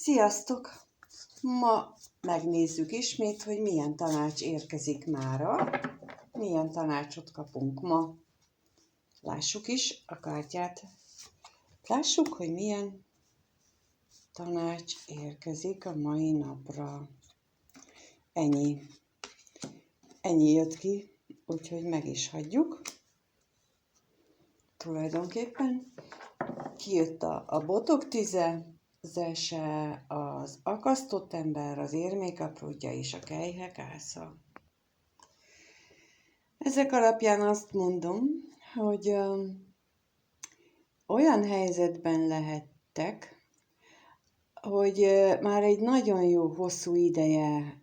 Sziasztok! Ma megnézzük ismét, hogy milyen tanács érkezik mára. Milyen tanácsot kapunk ma. Lássuk is a kártyát. Lássuk, hogy milyen tanács érkezik a mai napra. Ennyi. Ennyi jött ki, úgyhogy meg is hagyjuk. Tulajdonképpen kijött a botok tize, az akasztott ember, az érmékaprótja és a kelyhe kásza. Ezek alapján azt mondom, hogy olyan helyzetben lehettek, hogy már egy nagyon jó hosszú ideje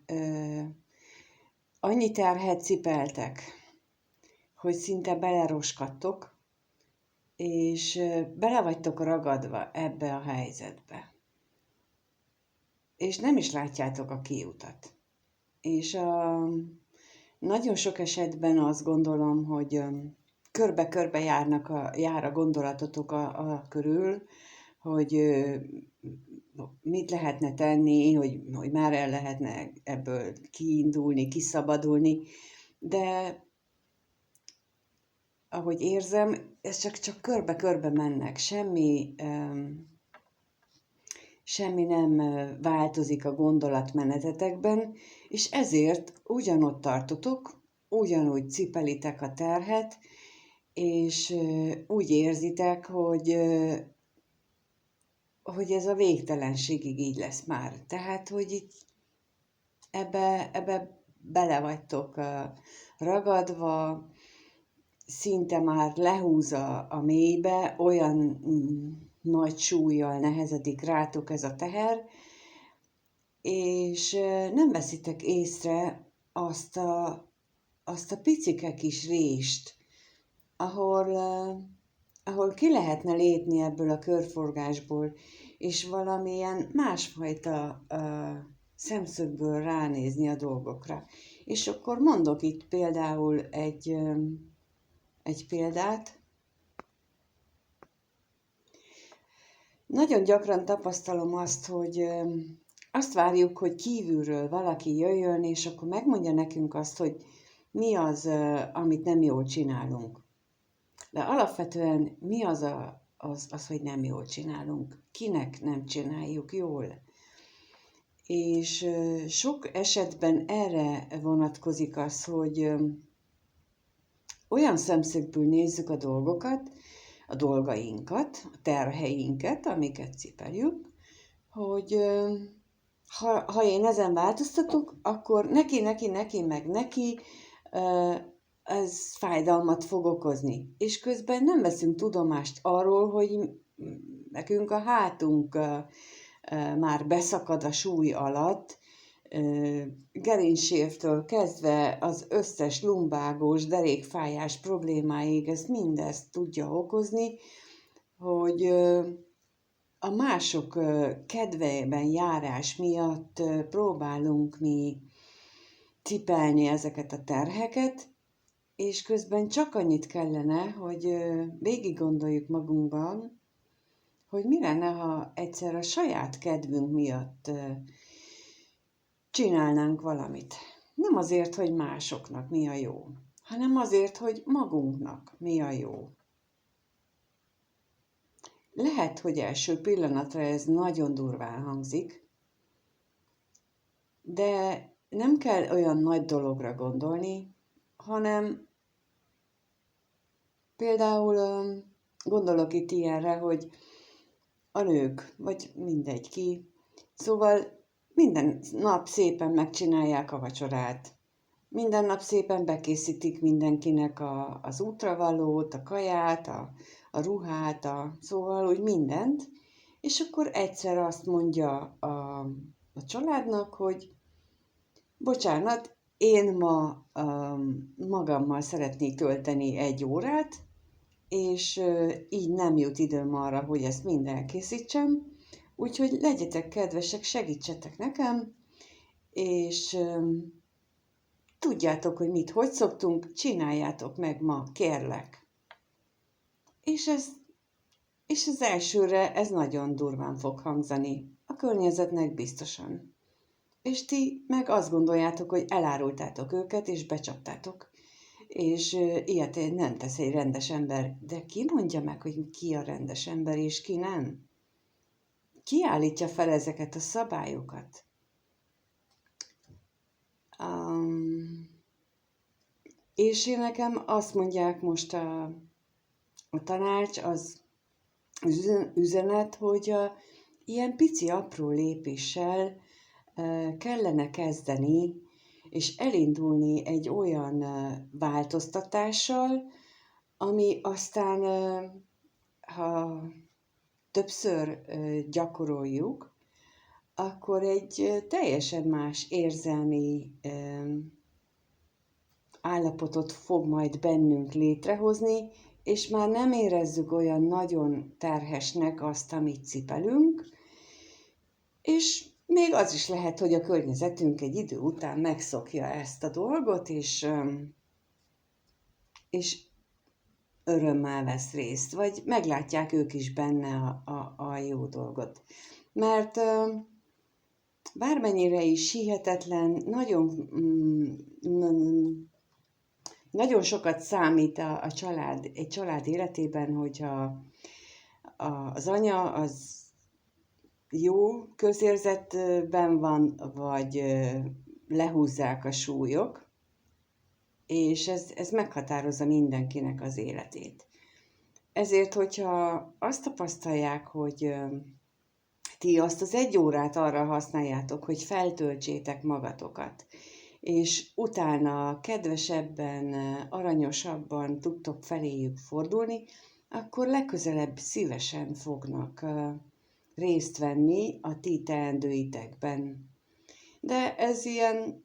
annyi terhet cipeltek, hogy szinte beleroskadtok, és bele vagytok ragadva ebbe a helyzetbe. És nem is látjátok a kiutat. És nagyon sok esetben azt gondolom, hogy körbe-körbe jár a gondolatotok a körül, hogy mit lehetne tenni, hogy már el lehetne ebből kiindulni, kiszabadulni, de ahogy érzem, ez csak körbe-körbe mennek, semmi nem változik a gondolatmenetetekben, és ezért ugyanott tartotok, ugyanúgy cipelitek a terhet, és úgy érzitek, hogy ez a végtelenségig így lesz már. Tehát, hogy itt ebbe bele vagytok ragadva, szinte már lehúz a mélybe, olyan nagy súllyal nehezedik rátok ez a teher, és nem veszitek észre azt a picike kis rést, ahol ki lehetne lépni ebből a körforgásból, és valamilyen másfajta szemszögből ránézni a dolgokra. És akkor mondok itt például egy példát. Nagyon gyakran tapasztalom azt, hogy azt várjuk, hogy kívülről valaki jöjjön, és akkor megmondja nekünk azt, hogy mi az, amit nem jól csinálunk. De alapvetően mi az, hogy nem jól csinálunk? Kinek nem csináljuk jól? És sok esetben erre vonatkozik az, hogy olyan szemszögből nézzük a dolgokat, a dolgainkat, a terheinket, amiket cipeljük, hogy ha én ezen változtatok, akkor neki, ez fájdalmat fog okozni. És közben nem veszünk tudomást arról, hogy nekünk a hátunk már beszakad a súly alatt, gerincsévtől kezdve az összes lumbágós, derékfájás problémáig mindezt tudja okozni, hogy a mások kedvében járás miatt próbálunk mi cipelni ezeket a terheket, és közben csak annyit kellene, hogy végig gondoljuk magunkban, hogy mi lenne, ha egyszer a saját kedvünk miatt csinálnánk valamit. Nem azért, hogy másoknak mi a jó, hanem azért, hogy magunknak mi a jó. Lehet, hogy első pillanatra ez nagyon durván hangzik, de nem kell olyan nagy dologra gondolni, hanem például gondolok itt ilyenre, hogy a nők, vagy mindegy ki, szóval minden nap szépen megcsinálják a vacsorát. Minden nap szépen bekészítik mindenkinek az útravalót, a kaját, a ruhát, szóval úgy mindent. És akkor egyszer azt mondja a családnak, hogy bocsánat, én ma magammal szeretnék tölteni 1 órát, és így nem jut időm arra, hogy ezt mind elkészítsem, úgyhogy legyetek kedvesek, segítsetek nekem, és tudjátok, hogy hogy szoktunk, csináljátok meg ma, kérlek. És az elsőre ez nagyon durván fog hangzani. A a környezetnek biztosan. És ti meg azt gondoljátok, hogy elárultátok őket, és becsaptátok. És ilyet nem tesz egy rendes ember. De ki mondja meg, hogy ki a rendes ember, és ki nem? Ki állítja fel ezeket a szabályokat? És én nekem azt mondják most a tanács, az üzenet, hogy ilyen pici apró lépéssel kellene kezdeni, és elindulni egy olyan változtatással, ami aztán, ha többször gyakoroljuk, akkor egy teljesen más érzelmi állapotot fog majd bennünk létrehozni, és már nem érezzük olyan nagyon terhesnek azt, amit cipelünk, és még az is lehet, hogy a környezetünk egy idő után megszokja ezt a dolgot, és örömmel vesz részt, vagy meglátják ők is benne a jó dolgot. Mert bármennyire is hihetetlen, nagyon sokat számít a család, egy család életében, hogyha az anya az jó közérzetben van, vagy lehúzzák a súlyok, és ez meghatározza mindenkinek az életét. Ezért, hogyha azt tapasztalják, hogy ti azt az 1 órát arra használjátok, hogy feltöltsétek magatokat, és utána kedvesebben, aranyosabban tudtok feléjük fordulni, akkor legközelebb szívesen fognak részt venni a ti teendőitekben. De ez ilyen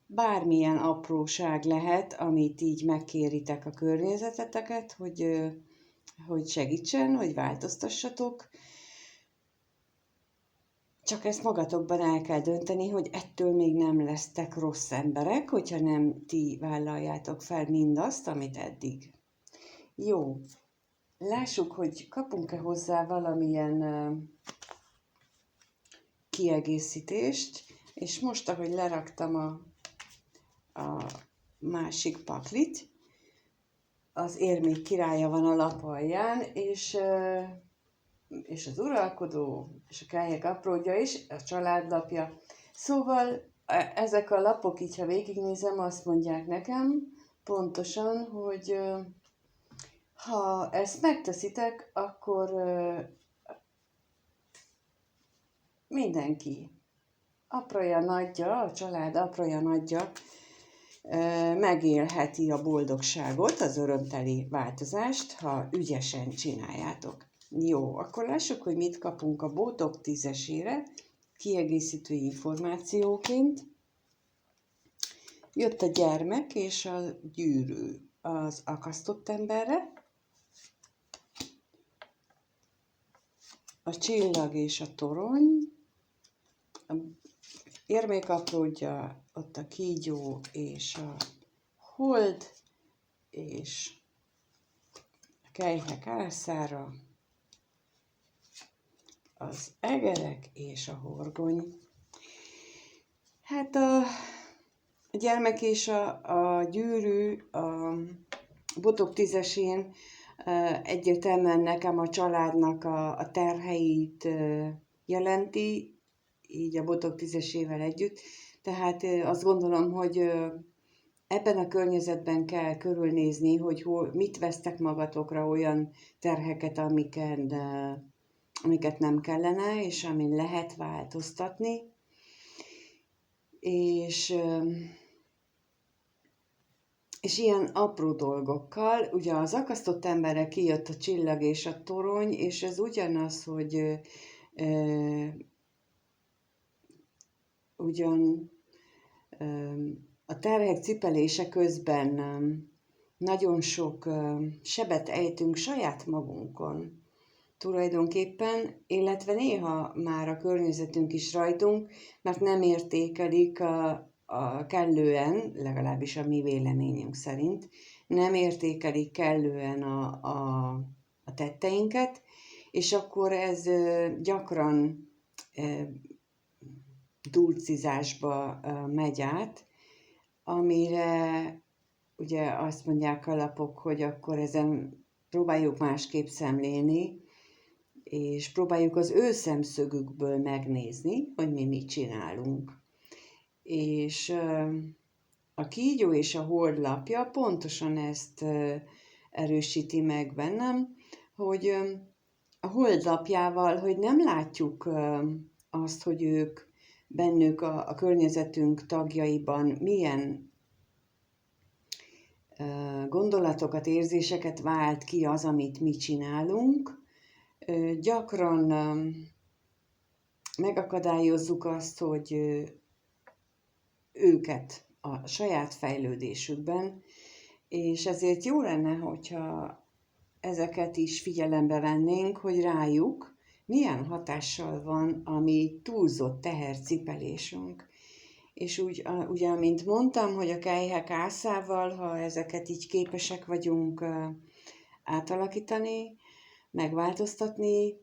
bármilyen apróság lehet, amit így megkéritek a környezeteteket, hogy segítsen, hogy változtassatok. Csak ezt magatokban el kell dönteni, hogy ettől még nem lesztek rossz emberek, hogyha nem ti vállaljátok fel mindazt, amit eddig. Jó, lássuk, hogy kapunk-e hozzá valamilyen kiegészítést, és most, ahogy leraktam a másik paklit, az érmék királya van a lap alján, és az uralkodó, és a kályek apródja is, a családlapja. Szóval ezek a lapok, így ha végignézem, azt mondják nekem pontosan, hogy ha ezt megteszitek, akkor mindenki, apraja, nagyja, a család apraja, nagyja megélheti a boldogságot, az örömteli változást, ha ügyesen csináljátok. Jó, akkor lássuk, hogy mit kapunk a boldog 10-esére, kiegészítő információként. Jött a gyermek és a gyűrű az akasztott emberre, a csillag és a torony, a érmékapródja, ott a kígyó és a hold, és a kelyhek ászára, az egerek és a horgony. Hát a gyermek és a gyűrű a botok 10-esén egyértelműen nekem a családnak a terheit jelenti, így a botok 10-esével együtt. Tehát azt gondolom, hogy ebben a környezetben kell körülnézni, hogy mit vesztek magatokra, olyan terheket, amiket nem kellene, és amin lehet változtatni. És ilyen apró dolgokkal, ugye az akasztott emberre kijött a csillag és a torony, és ez ugyanaz, hogy ugyan a terhek cipelése közben nagyon sok sebet ejtünk saját magunkon tulajdonképpen, illetve néha már a környezetünk is rajtunk, mert nem értékelik a kellően, legalábbis a mi véleményünk szerint, nem értékelik kellően a tetteinket, és akkor ez gyakran durcizásba megy át, amire ugye azt mondják a lapok, hogy akkor ezen próbáljuk másképp szemlélni, és próbáljuk az ő szemszögükből megnézni, hogy mi mit csinálunk. És a kígyó és a hordlapja pontosan ezt erősíti meg bennem, hogy a holdlapjával, hogy nem látjuk azt, hogy ők bennük a környezetünk tagjaiban milyen gondolatokat, érzéseket vált ki az, amit mi csinálunk. Gyakran megakadályozzuk azt, hogy őket a saját fejlődésükben, és ezért jó lenne, hogyha ezeket is figyelembe vennénk, hogy rájuk milyen hatással van a mi túlzott tehercipelésünk. És ugye, amint mondtam, hogy a kelyhek ászával, ha ezeket így képesek vagyunk átalakítani, megváltoztatni,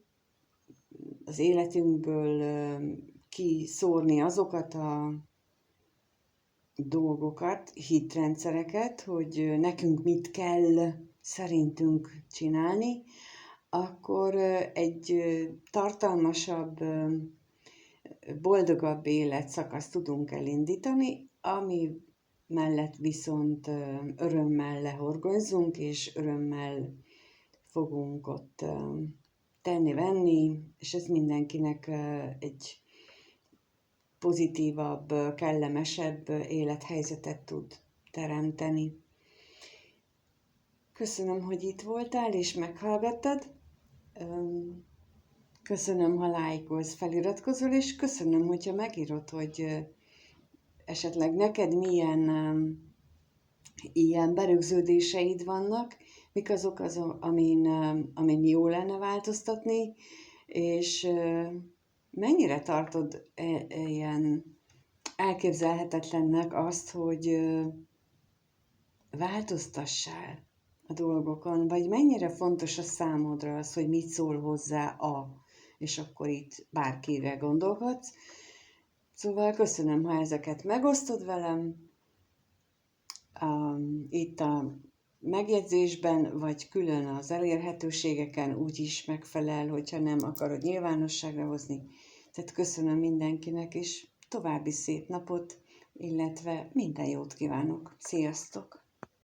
az életünkből kiszórni azokat a dolgokat, hitrendszereket, hogy nekünk mit kell szerintünk csinálni, akkor egy tartalmasabb, boldogabb életszakaszt tudunk elindítani, ami mellett viszont örömmel lehorgonzunk, és örömmel fogunk ott tenni-venni, és ez mindenkinek egy pozitívabb, kellemesebb élethelyzetet tud teremteni. Köszönöm, hogy itt voltál és meghallgattad. Köszönöm, ha lájkolsz, feliratkozol, és köszönöm, hogyha megírod, hogy esetleg neked milyen ilyen berögződéseid vannak, mik azok, amin jó lenne változtatni, és mennyire tartod ilyen elképzelhetetlennek azt, hogy változtassál a dolgokon, vagy mennyire fontos a számodra az, hogy mit szól hozzá és akkor itt bárkire gondolhatsz. Szóval köszönöm, ha ezeket megosztod velem, itt a megjegyzésben, vagy külön az elérhetőségeken úgy is megfelel, hogyha nem akarod nyilvánosságra hozni. Tehát köszönöm mindenkinek, és további szép napot, illetve minden jót kívánok. Sziasztok!